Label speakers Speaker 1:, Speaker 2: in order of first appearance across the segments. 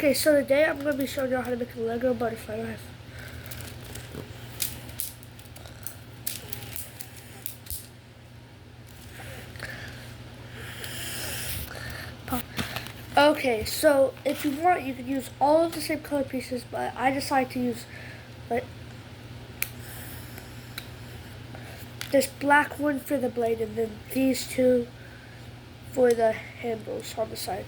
Speaker 1: Okay, so today I'm going to be showing you how to make a Lego butterfly knife. Okay, so if you want, you can use all of the same color pieces, but I decided to use like this black one for the blade and then these two for the handles on the side.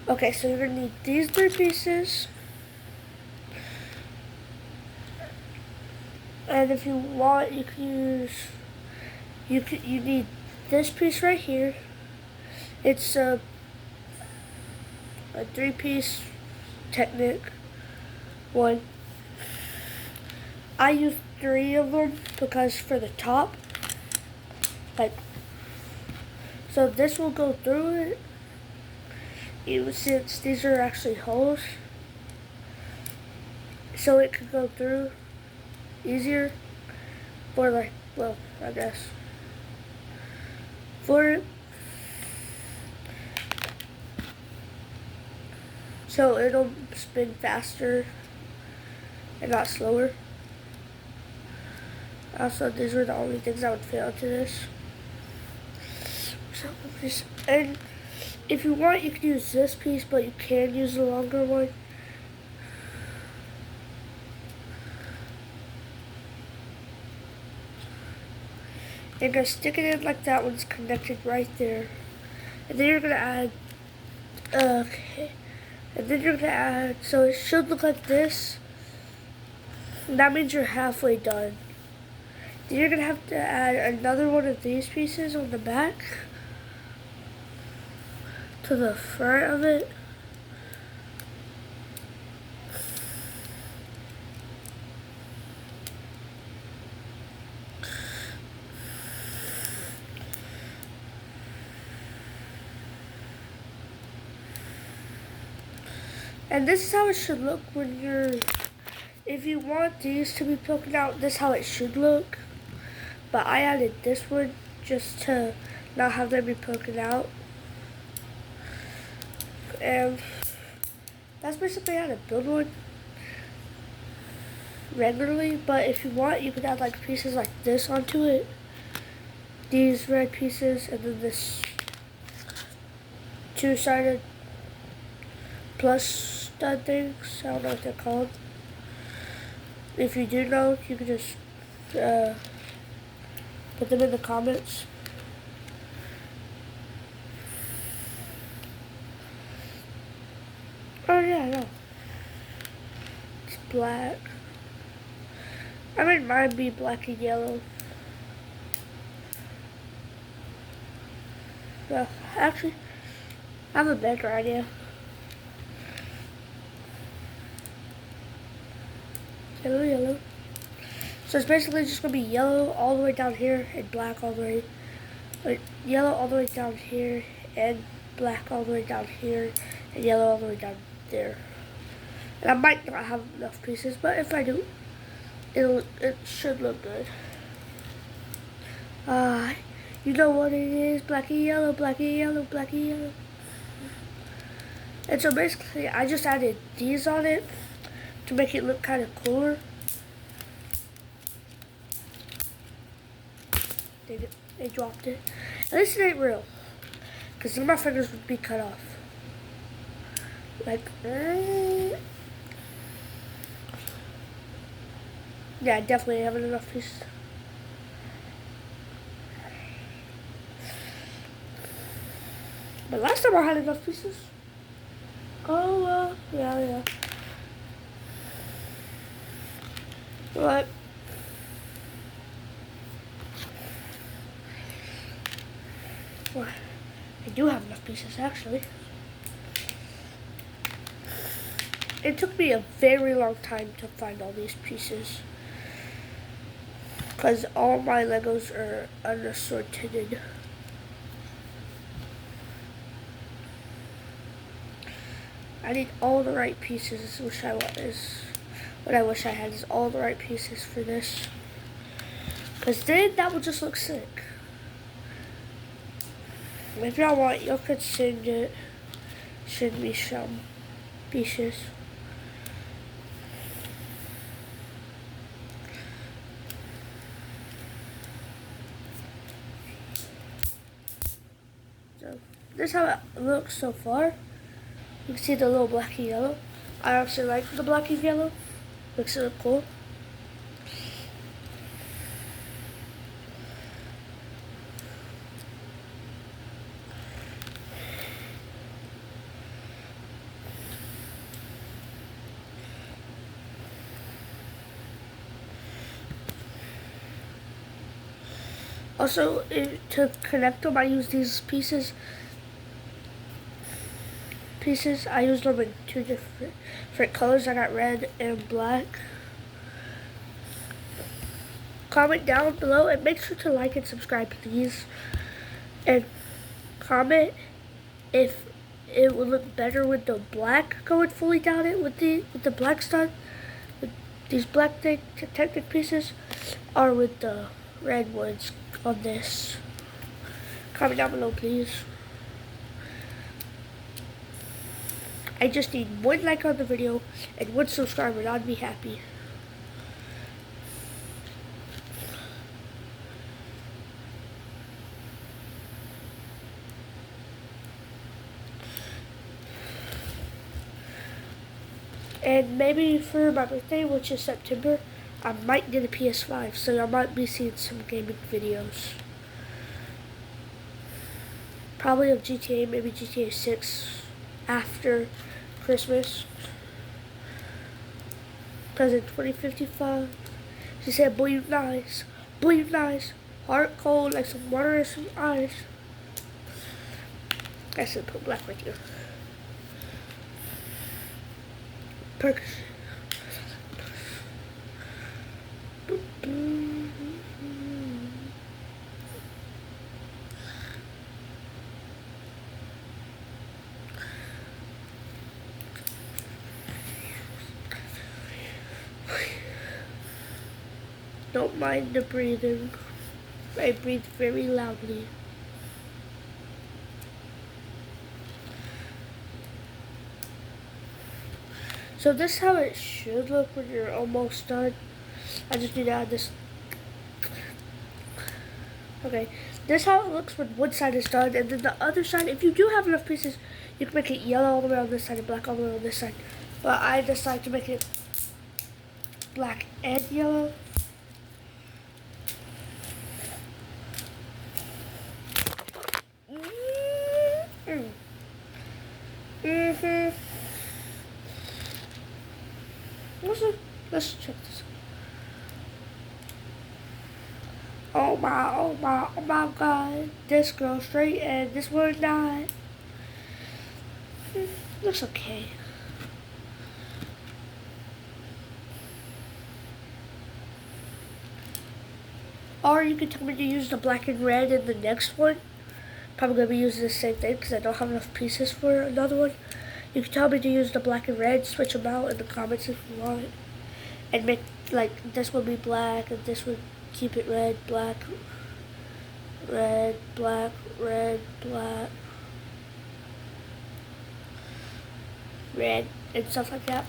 Speaker 1: Okay, so you're going to need these 3 pieces. And if you want, you can use, you need this piece right here. It's a 3-piece Technic one. I use 3 of them because for the top, so this will go through it. Even since these are actually holes, so it could go through easier. Or I guess for it. So it'll spin faster and not slower. Also, these were the only things I would fail to this. So and if you want, you can use this piece, but you can use the longer one. And you're stick it in like that one's connected right there. And then you're gonna add, okay. And then you're gonna add, so it should look like this. And that means you're halfway done. Then you're gonna have to add another one of these pieces on the back to the front of it. And this is how it should look when you're, if you want these to be poking out, this is how it should look. But I added this one just to not have them be poking out. And that's basically how to build one regularly. But if you want, you can add like pieces like this onto it. These red pieces and then this 2-sided plus stud things. I don't know what they're called. If you do know, you can just put them in the comments. Oh yeah, no. It's black. I mean, mine be black and yellow. Actually, I have a better idea. Yellow, yellow. So it's basically just gonna be yellow all the way down here and black all the way, yellow all the way down here and black all the way down here and yellow all the way down there. And I might not have enough pieces, but if I do, it should look good. You know what it is, black and yellow, black and yellow, black and yellow. And so basically, I just added these on it to make it look kind of cooler. They dropped it. At least it ain't real, because then my fingers would be cut off. Yeah, I definitely haven't enough pieces. But last time I had enough pieces. Oh, yeah. But I do have enough pieces, actually. It took me a very long time to find all these pieces, because all my Legos are unassorted. I need all the right pieces, what I wish I had is all the right pieces for this. Because then that would just look sick. If y'all want, y'all could send me some. pieces. So this is how it looks so far. You can see the little black and yellow. I actually like the black and yellow. Looks really cool. Also, to connect them, I use these pieces. I used them in two different colors. I got red and black. Comment down below and make sure to like and subscribe, please. And comment if it would look better with the black going fully down it with the black stud, with these black Technic pieces, or with the red ones on this. Comment down below, please. I just need 1 like on the video and 1 subscriber, and I'd be happy. And maybe for my birthday, which is September, I might get a PS5, so I might be seeing some gaming videos. Probably of GTA, maybe GTA 6 after Christmas. Because in 2055, she said, bleed nice, heart cold like some water and some ice. I should put black right here. Perks. Don't mind the breathing. I breathe very loudly. So this is how it should look when you're almost done. I just need to add this. Okay, this is how it looks when one side is done, and then the other side, if you do have enough pieces, you can make it yellow all the way on this side and black all the way on this side. But I decided to make it black and yellow. Let's check this. Oh my God. This girl straight and this one not. Looks okay. Or you can tell me to use the black and red in the next one. Probably going to be using the same thing because I don't have enough pieces for another one. You can tell me to use the black and red, switch them out in the comments if you want. And make, like, this would be black and this would keep it red, black, red, black, red, black, red, and stuff like that.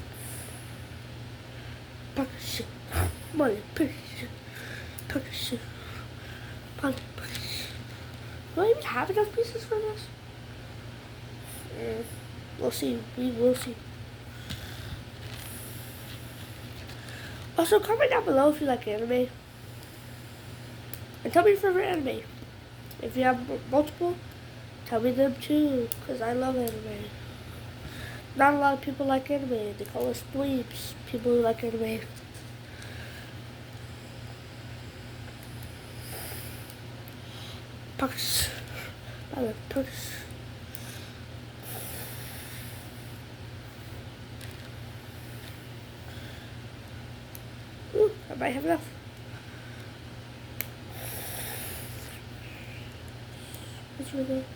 Speaker 1: Do I even have enough pieces for this? We'll see. We will see. Also, comment down below if you like anime. And tell me your favorite anime. If you have multiple, tell me them too. Because I love anime. Not a lot of people like anime. They call us dweebs. People who like anime. Pucks. I love pucks. Ooh, I might have enough.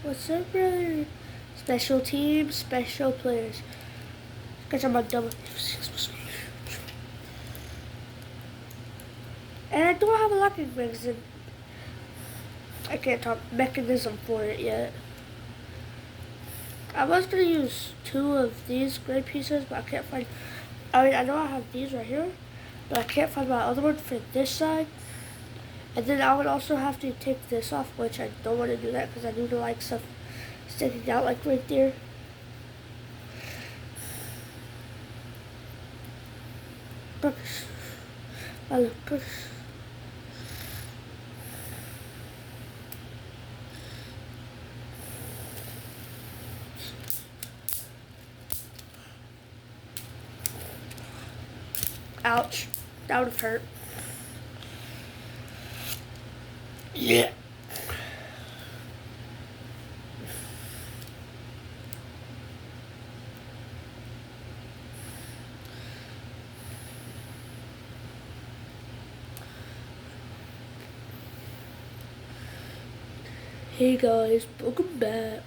Speaker 1: What's up, brother? Special teams, special players. Guys, I'm on double. And I don't have a locking mechanism. I can't talk mechanism for it yet. I was gonna use 2 of these gray pieces, but I can't find. I mean, I know I have these right here, but I can't find my other one for this side. And then I would also have to take this off, which I don't want to do that because I do like stuff sticking out like right there. Push. Push. Ouch. That would have hurt. Yeah. Hey guys, welcome back.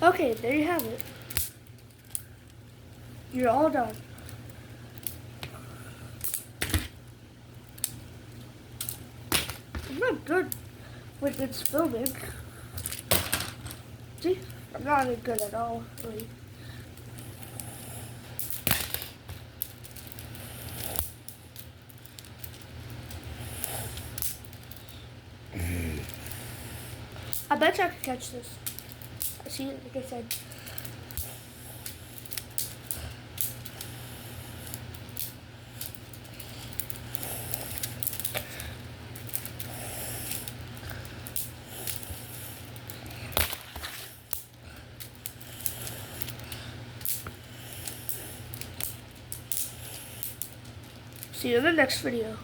Speaker 1: Okay, there you have it. You're all done. I'm not good with it's filming. See? I'm not any good at all, really. I bet you I could catch this. I see it, like I said. See you in the next video.